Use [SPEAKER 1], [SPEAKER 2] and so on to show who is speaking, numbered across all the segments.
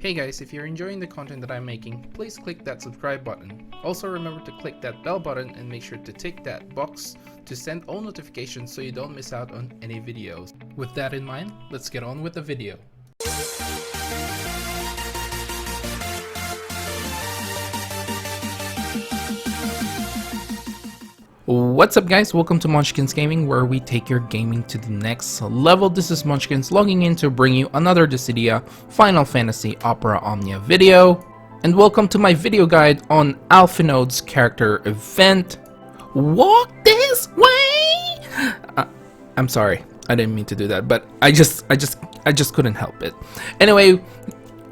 [SPEAKER 1] Hey guys, if you're enjoying the content that I'm making, please click that subscribe button. Also remember to click that bell button and make sure to tick that box to send all notifications so you don't miss out on any videos. With that in mind, let's get on with the video. What's up guys, welcome to Munchkins Gaming, where we take your gaming to the next level. This is Munchkins logging in to bring you another Dissidia Final Fantasy Opera Omnia video. And welcome to my video guide on Alphinaud's character event. Walk this way! I'm sorry, I didn't mean to do that, but I just couldn't help it. Anyway,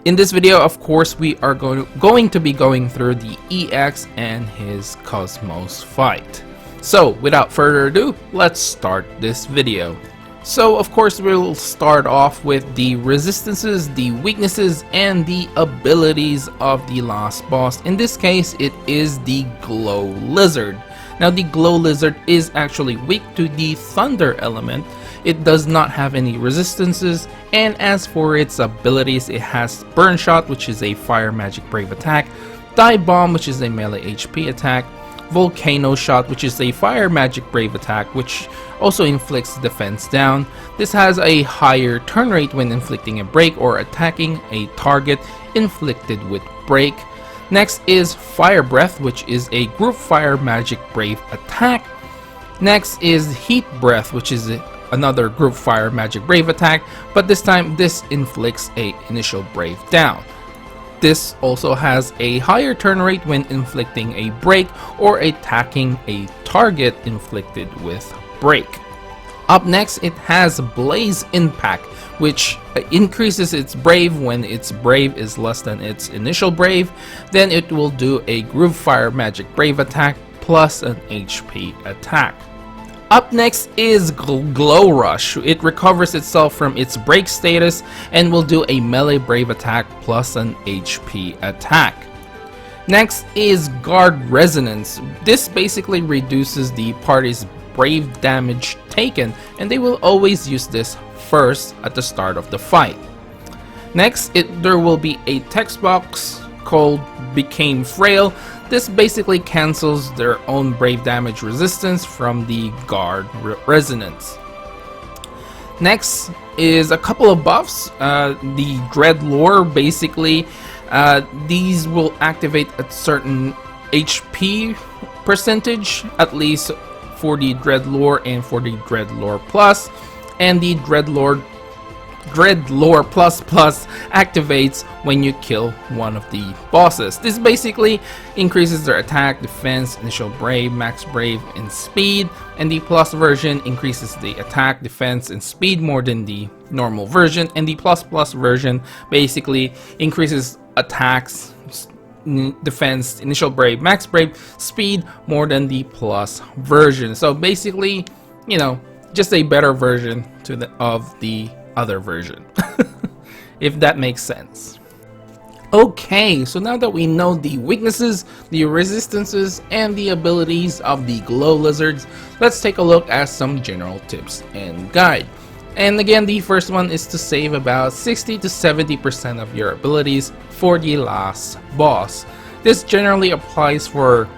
[SPEAKER 1] in this video, of course, we are going to be going through the EX and his Cosmos fight. So without further ado, let's start this video. So of course we'll start off with the resistances, the weaknesses, and the abilities of the last boss. In this case, it is the Glow Lizard. Now the Glow Lizard is actually weak to the Thunder element. It does not have any resistances, and as for its abilities, it has Burn Shot, which is a fire magic brave attack, Dive Bomb, which is a melee HP attack, Volcano Shot, which is a fire magic brave attack, which also inflicts defense down. This has a higher turn rate when inflicting a break or attacking a target inflicted with break. Next is Fire Breath, which is a group fire magic brave attack. Next is Heat Breath, which is another group fire magic brave attack, but this time this inflicts a initial brave down. This also has a higher turn rate when inflicting a break or attacking a target inflicted with break. Up next, it has Blaze Impact, which increases its brave when its brave is less than its initial brave. Then it will do a group fire magic brave attack plus an HP attack. Up next is Glow Rush. It recovers itself from its break status and will do a melee brave attack plus an HP attack. Next is Guard Resonance. This basically reduces the party's brave damage taken, and they will always use this first at the start of the fight. Next, there will be a text box called Became Frail. This basically cancels their own brave damage resistance from the Guard Resonance. Next is a couple of buffs. The Dread Lore, basically, these will activate a certain HP percentage, at least for the Dread Lore and for the Dread Lore Plus, and the Dread Lore Plus Plus activates when you kill one of the bosses. This basically increases their attack, defense, initial brave, max brave, and speed, and the plus version increases the attack, defense, and speed more than the normal version, and the plus version basically increases attacks, defense, initial brave, max brave, speed more than the plus version. So basically, you know, just a better version of the other version, if that makes sense. Okay, so now that we know the weaknesses, the resistances, and the abilities of the Glow Lizards, let's take a look at some general tips and guide. And again, the first one is to save about 60 to 70% of your abilities for the last boss. This generally applies for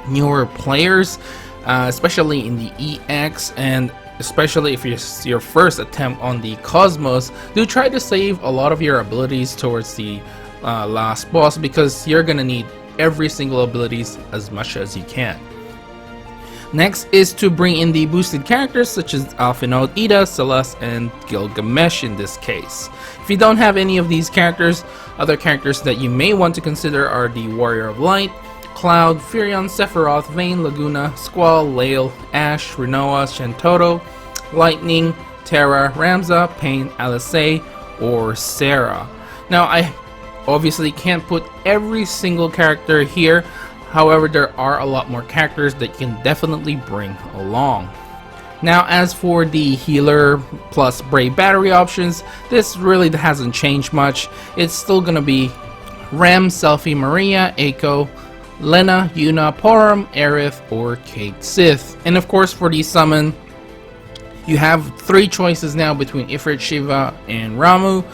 [SPEAKER 1] newer players, especially in the EX, and especially if it's your first attempt on the Cosmos. Do try to save a lot of your abilities towards the last boss, because you're gonna need every single abilities as much as you can. Next is to bring in the boosted characters such as Alphinaud, Ida, Celeste, and Gilgamesh in this case. If you don't have any of these characters, other characters that you may want to consider are the Warrior of Light, Cloud, Furion, Sephiroth, Vayne, Laguna, Squall, Lael, Ash, Rinoa, Shantoto, Lightning, Terra, Ramza, Pain, Alisaie, or Sarah. Now I obviously can't put every single character here, however there are a lot more characters that you can definitely bring along. Now as for the healer plus brave battery options, this really hasn't changed much. It's still gonna be Rem, Selphie, Maria, Eiko, Lena, Yuna, Porom, Aerith, or Cait Sith. And of course for the summon, you have three choices now between Ifrit, Shiva, and Ramuh.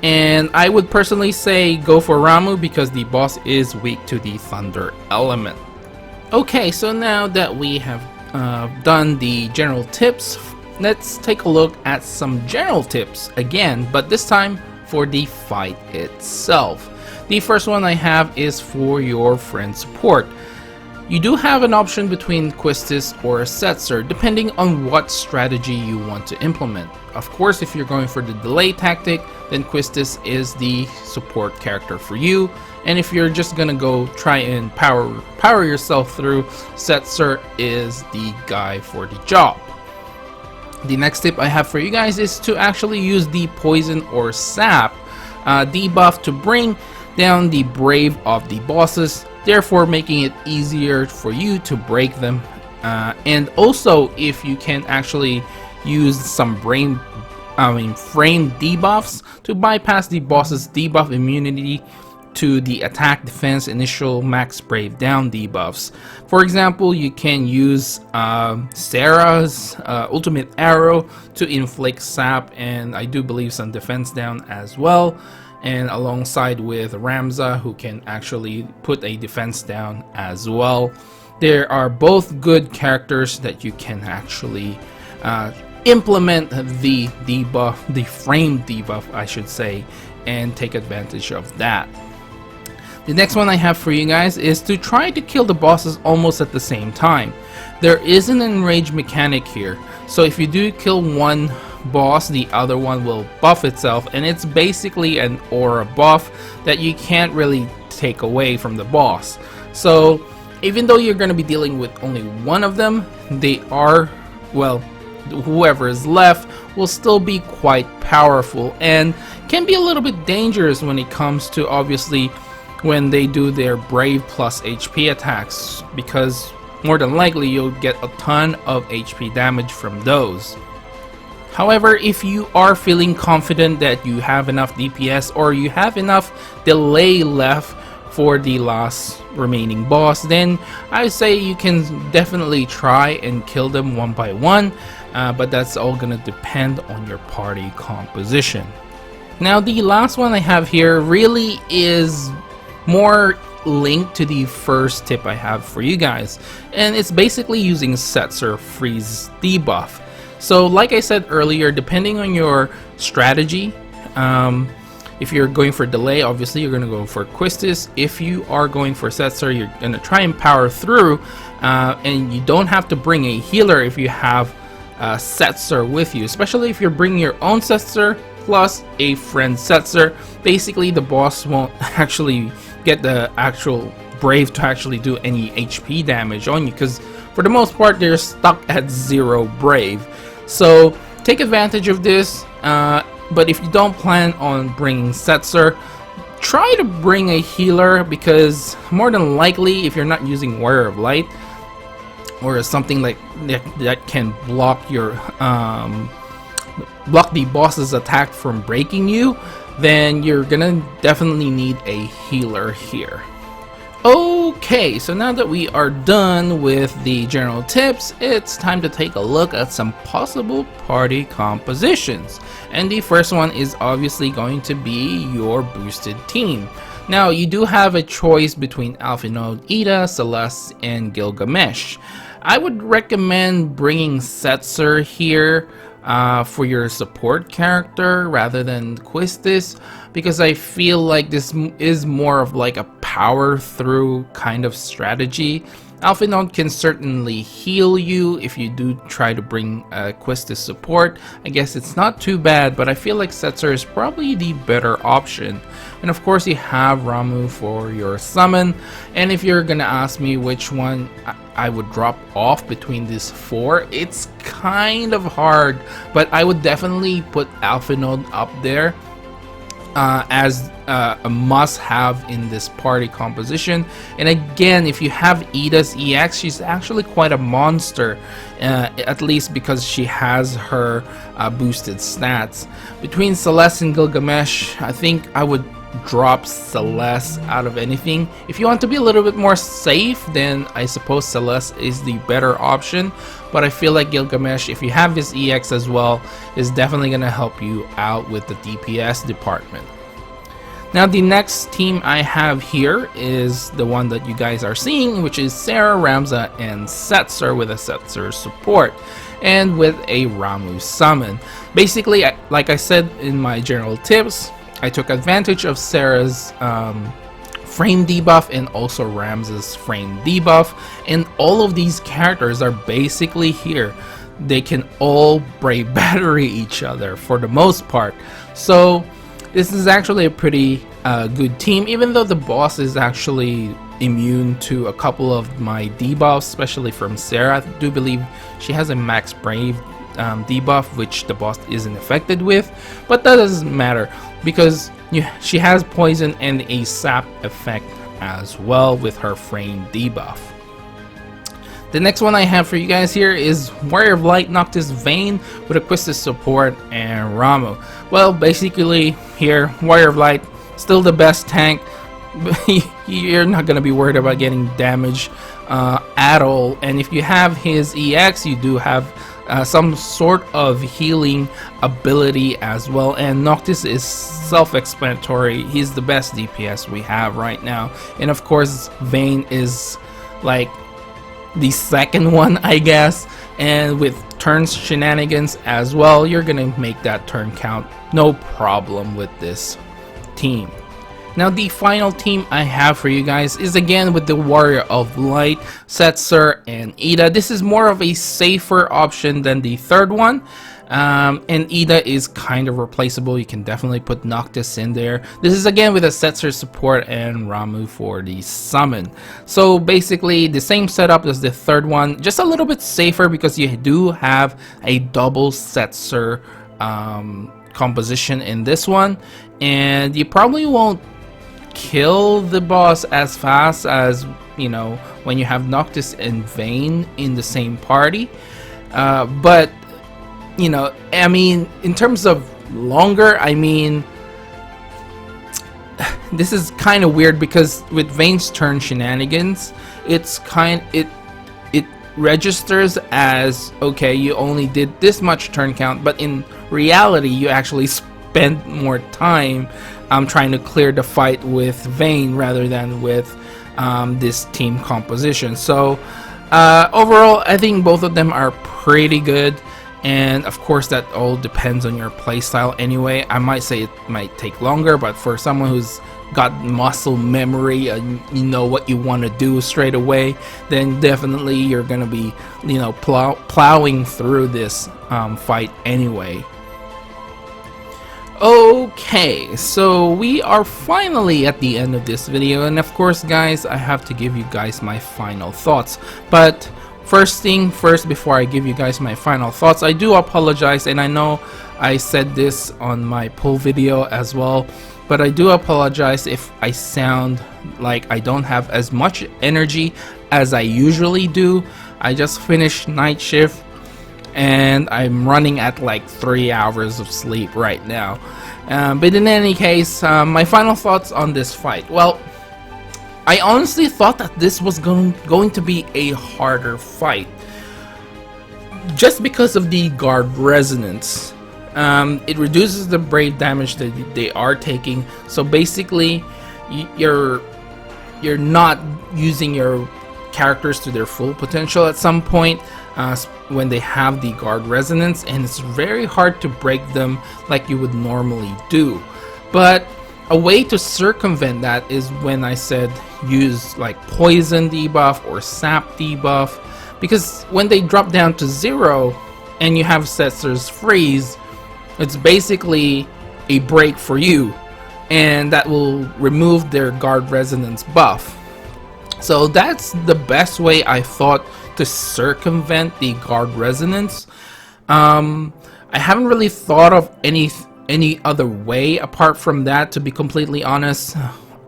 [SPEAKER 1] And I would personally say go for Ramuh because the boss is weak to the thunder element. Okay, so now that we have done the general tips, let's take a look at some general tips again, but this time for the fight itself. The first one I have is for your friend support. You do have an option between Quistis or Setzer depending on what strategy you want to implement. Of course, if you're going for the delay tactic, then Quistis is the support character for you. And if you're just gonna go try and power yourself through, Setzer is the guy for the job. The next tip I have for you guys is to actually use the poison or sap debuff to bring down the brave of the bosses, therefore making it easier for you to break them. And also, if you can actually use some frame debuffs to bypass the boss's debuff immunity to the attack, defense, initial, max brave down debuffs. For example, you can use Sarah's ultimate arrow to inflict sap, and I do believe some defense down as well, and alongside with Ramza, who can actually put a defense down as well. There are both good characters that you can actually implement the debuff, the frame debuff I should say, and take advantage of that. The next one I have for you guys is to try to kill the bosses almost at the same time. There is an enrage mechanic here, so if you do kill one boss, the other one will buff itself, and it's basically an aura buff that you can't really take away from the boss. So even though you're going to be dealing with only one of them, they are, well, whoever is left will still be quite powerful and can be a little bit dangerous when it comes to, obviously, when they do their brave plus HP attacks, because more than likely you'll get a ton of HP damage from those. However, if you are feeling confident that you have enough DPS or you have enough delay left for the last remaining boss, then I would say you can definitely try and kill them one by one, but that's all gonna depend on your party composition. Now, the last one I have here really is more linked to the first tip I have for you guys, and it's basically using Setzer freeze debuff. So like I said earlier, depending on your strategy, if you're going for delay, obviously you're going to go for Quistis. If you are going for Setzer, you're going to try and power through, and you don't have to bring a healer if you have Setzer with you, especially if you're bringing your own Setzer plus a friend Setzer. Basically the boss won't actually get the actual brave to actually do any HP damage on you, because for the most part they're stuck at 0 brave. So take advantage of this, but if you don't plan on bringing Setzer, try to bring a healer, because more than likely if you're not using Warrior of Light or something like that can block your block the boss's attack from breaking you, then you're gonna definitely need a healer here. Okay, so now that we are done with the general tips, it's time to take a look at some possible party compositions. And the first one is obviously going to be your boosted team. Now, you do have a choice between Alphinaud, Ida, Celeste, and Gilgamesh. I would recommend bringing Setzer here for your support character rather than Quistis, because I feel like this is more of like a power through kind of strategy. Alphinaud can certainly heal you if you do try to bring Quistis support. I guess it's not too bad, but I feel like Setzer is probably the better option. And of course you have Ramuh for your summon, and if you're gonna ask me which one I would drop off between these 4, it's kind of hard, but I would definitely put Alphinaud up there as a must-have in this party composition. And again, if you have Ida's EX, she's actually quite a monster, at least because she has her boosted stats. Between Celeste and Gilgamesh, I think I would drop Celeste out of anything. If you want to be a little bit more safe, then I suppose Celeste is the better option, but I feel like Gilgamesh, if you have his EX as well, is definitely going to help you out with the DPS department. Now the next team I have here is the one that you guys are seeing, which is Sarah, Ramza, and Setzer with a Setzer support and with a Ramuh summon. Basically, like I said in my general tips, I took advantage of Sarah's frame debuff and also Ramza's frame debuff, and all of these characters are basically here. They can all brave battery each other for the most part. So this is actually a pretty good team, even though the boss is actually immune to a couple of my debuffs, especially from Sarah. I do believe she has a max brave debuff, which the boss isn't affected with, but that doesn't matter because she has poison and a sap effect as well with her frame debuff. The next one I have for you guys here is Warrior of Light, Noctis, Vayne with a Quistis support and Ramuh. Well, basically here, Warrior of Light, still the best tank. You're not going to be worried about getting damage at all, and if you have his EX, you do have some sort of healing ability as well, and Noctis is self-explanatory. He's the best DPS we have right now, and of course Vayne is like the second one, I guess, and with turns shenanigans as well, you're gonna make that turn count no problem with this team. Now the final team I have for you guys is again with the Warrior of Light, Setzer, and Ida. This is more of a safer option than the third one, and Ida is kind of replaceable. You can definitely put Noctis in there. This is again with a Setzer support and Ramuh for the summon. So basically the same setup as the third one, just a little bit safer because you do have a double Setzer composition in this one, and you probably won't kill the boss as fast as, you know, when you have Noctis and Vayne in the same party, but you know, I mean, in terms of longer, I mean, this is kind of weird because with Vayne's turn shenanigans, it registers as okay, you only did this much turn count, but in reality you actually spend more time trying to clear the fight with Vayne rather than with this team composition. So overall, I think both of them are pretty good, and of course that all depends on your playstyle anyway. I might say it might take longer, but for someone who's got muscle memory and you know what you want to do straight away, then definitely you're gonna be, you know, plowing through this fight anyway. Okay, so we are finally at the end of this video, and of course guys, I have to give you guys my final thoughts. But first thing first, before I give you guys my final thoughts, I do apologize, and I know I said this on my pull video as well, but I do apologize if I sound like I don't have as much energy as I usually do. I just finished night shift and I'm running at like 3 hours of sleep right now. But in any case, my final thoughts on this fight. Well, I honestly thought that this was going to be a harder fight, just because of the guard resonance. It reduces the brave damage that they are taking, so basically you're not using your characters to their full potential at some point when they have the guard resonance, and it's very hard to break them like you would normally do. But a way to circumvent that is when I said use like poison debuff or sap debuff, because when they drop down to 0 and you have Setzer's freeze, it's basically a break for you, and that will remove their guard resonance buff. So that's the best way I thought to circumvent the guard resonance. I haven't really thought of any other way apart from that, to be completely honest.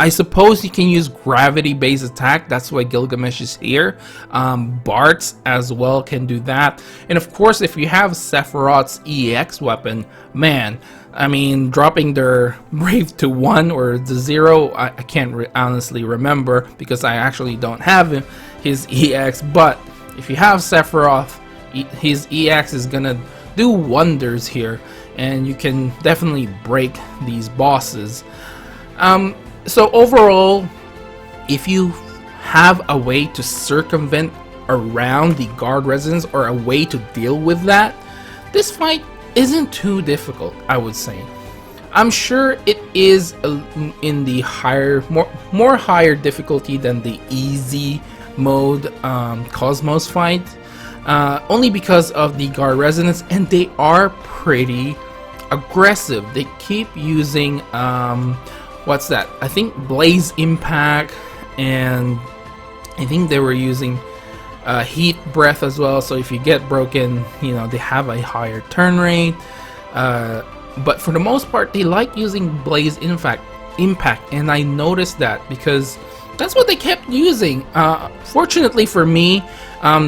[SPEAKER 1] I suppose you can use gravity based attack, that's why Gilgamesh is here. Bart's as well can do that, and of course if you have Sephiroth's EX weapon, man, I mean, dropping their Brave to 1 or the 0, I can't honestly remember because I actually don't have his EX. But if you have Sephiroth, his EX is gonna do wonders here, and you can definitely break these bosses. So overall, if you have a way to circumvent around the guard resonance or a way to deal with that, this fight isn't too difficult, I would say. I'm sure it is in the more higher difficulty than the easy mode Cosmos fight, only because of the guard resonance, and they are pretty aggressive. They keep using what's that? I think Blaze Impact, and I think they were using Heat Breath as well. So if you get broken, you know, they have a higher turn rate. But for the most part, they like using Blaze Impact, and I noticed that because that's what they kept using. Fortunately for me,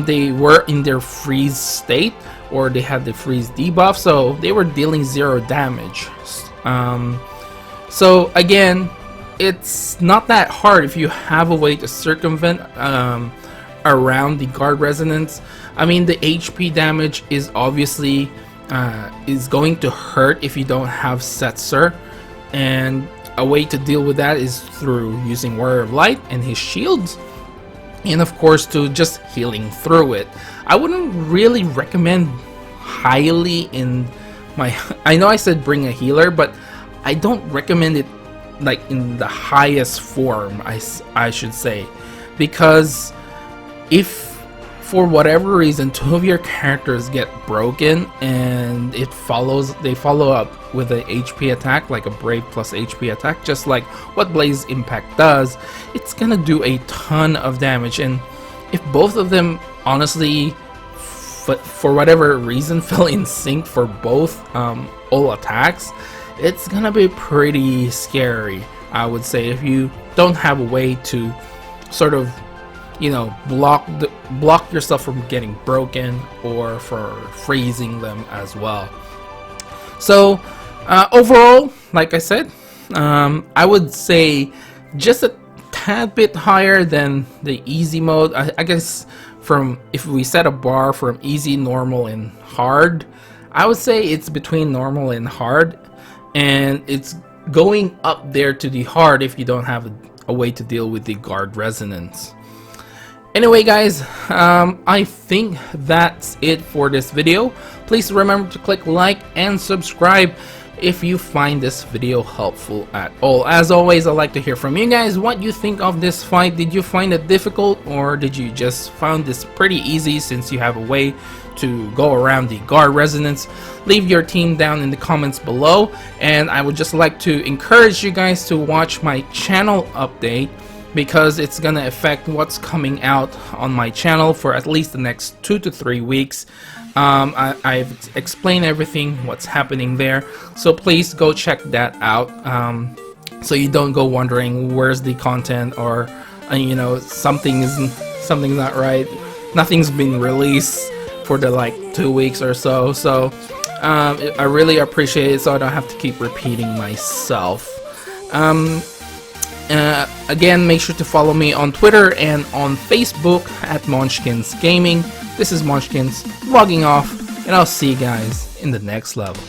[SPEAKER 1] they were in their freeze state, or they had the freeze debuff, so they were dealing 0 damage. So again, it's not that hard if you have a way to circumvent around the guard resonance. I mean, the HP damage is obviously is going to hurt if you don't have Setzer, and a way to deal with that is through using Warrior of Light and his shields, and of course to just healing through it. I wouldn't really recommend highly in my I know I said bring a healer, but I don't recommend it like in the highest form, I should say, because if for whatever reason 2 of your characters get broken and they follow up with a HP attack, like a Brave plus HP attack, just like what Blaze Impact does, it's gonna do a ton of damage. And if both of them honestly for whatever reason fell in sync for both all attacks, it's gonna be pretty scary, I would say, if you don't have a way to sort of, you know, block yourself from getting broken or for freezing them as well. So overall, like I said, I would say just a tad bit higher than the easy mode. I guess from, if we set a bar from easy, normal, and hard, I would say it's between normal and hard, and it's going up there to the hard if you don't have a way to deal with the guard resonance. Anyway guys, I think that's it for this video. Please remember to click like and subscribe if you find this video helpful at all. As always, I'd like to hear from you guys what you think of this fight. Did you find it difficult, or did you just find this pretty easy since you have a way to go around the guard resonance? Leave your team down in the comments below, and I would just like to encourage you guys to watch my channel update, because it's gonna affect what's coming out on my channel for at least the next 2 to 3 weeks. I've explained everything, what's happening there, so please go check that out, so you don't go wondering where's the content, or you know, something's not right, nothing's been released for the like 2 weeks or so. So I really appreciate it, so I don't have to keep repeating myself. Again, make sure to follow me on Twitter and on Facebook at Munchkins Gaming. This is Munchkins logging off, and I'll see you guys in the next level.